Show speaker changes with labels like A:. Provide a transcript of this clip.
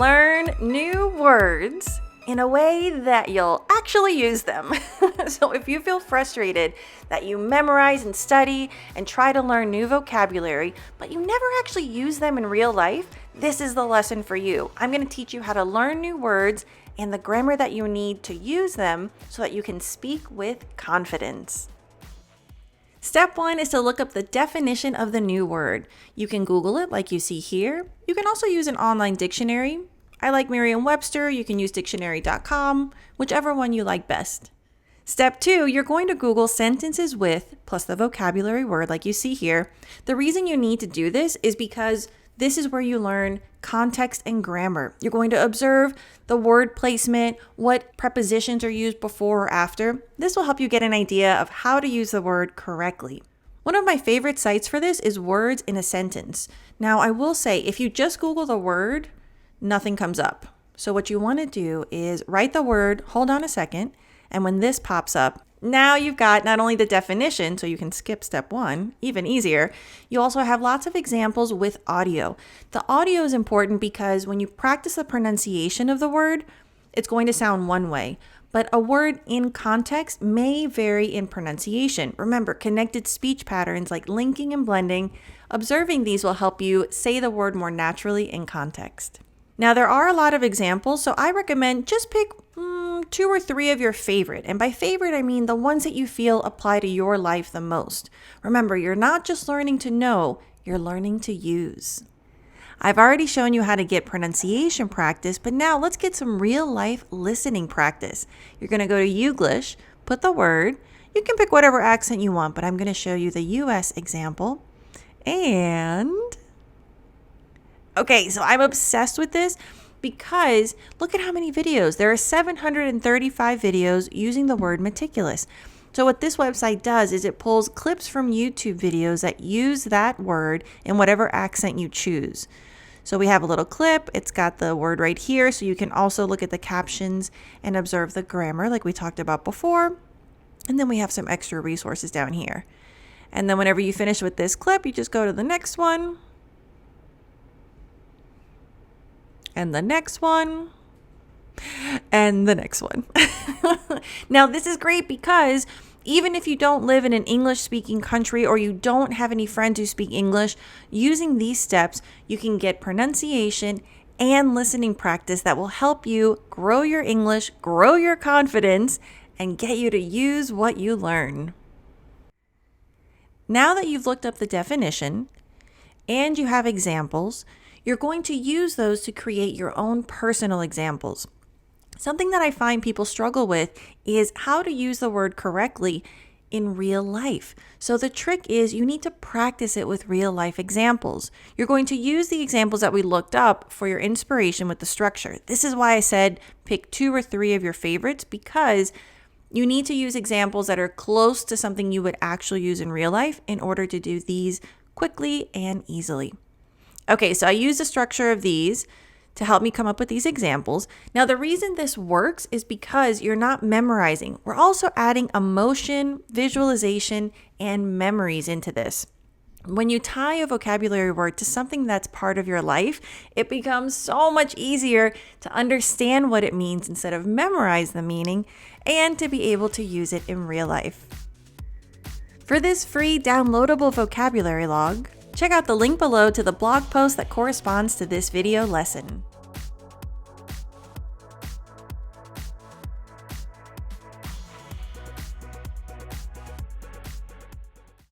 A: Learn new words in a way that you'll actually use them. So if you feel frustrated that you memorize and study and try to learn new vocabulary, but you never actually use them in real life, this is the lesson for you. I'm going to teach you how to learn new words and the grammar that you need to use them so that you can speak with confidence. Step 1 is to look up the definition of the new word. You can Google it like you see here. You can also use an online dictionary. I like Merriam-Webster. You can use dictionary.com, whichever one you like best. Step 2, you're going to Google sentences with plus the vocabulary word like you see here. The reason you need to do this is because this is where you learn context and grammar. You're going to observe the word placement, what prepositions are used before or after. This will help you get an idea of how to use the word correctly. One of my favorite sites for this is Words in a Sentence. Now, I will say, if you just Google the word, nothing comes up. So what you want to do is write the word, hold on a second, and when this pops up, now you've got not only the definition, so you can skip step 1, even easier, you also have lots of examples with audio. The audio is important because when you practice the pronunciation of the word, it's going to sound one way, but a word in context may vary in pronunciation. Remember, connected speech patterns like linking and blending, observing these will help you say the word more naturally in context. Now, there are a lot of examples, so I recommend just pick 2 or 3 of your favorite. And by favorite, I mean the ones that you feel apply to your life the most. Remember, you're not just learning to know, you're learning to use. I've already shown you how to get pronunciation practice, but now let's get some real-life listening practice. You're going to go to Youglish, put the word. You can pick whatever accent you want, but I'm going to show you the US example. And okay, so I'm obsessed with this because look at how many videos. There are 735 videos using the word meticulous. So what this website does is it pulls clips from YouTube videos that use that word in whatever accent you choose. So we have a little clip. It's got the word right here. So you can also look at the captions and observe the grammar like we talked about before. And then we have some extra resources down here. And then whenever you finish with this clip, you just go to the next one. And the next one, and the next one. Now, this is great because even if you don't live in an English-speaking country or you don't have any friends who speak English, using these steps, you can get pronunciation and listening practice that will help you grow your English, grow your confidence, and get you to use what you learn. Now that you've looked up the definition and you have examples, you're going to use those to create your own personal examples. Something that I find people struggle with is how to use the word correctly in real life. So the trick is you need to practice it with real life examples. You're going to use the examples that we looked up for your inspiration with the structure. This is why I said pick 2 or 3 of your favorites, because you need to use examples that are close to something you would actually use in real life in order to do these quickly and easily. Okay, so I use the structure of these to help me come up with these examples. Now, the reason this works is because you're not memorizing. We're also adding emotion, visualization, and memories into this. When you tie a vocabulary word to something that's part of your life, it becomes so much easier to understand what it means instead of memorize the meaning and to be able to use it in real life. For this free downloadable vocabulary log, check out the link below to the blog post that corresponds to this video lesson.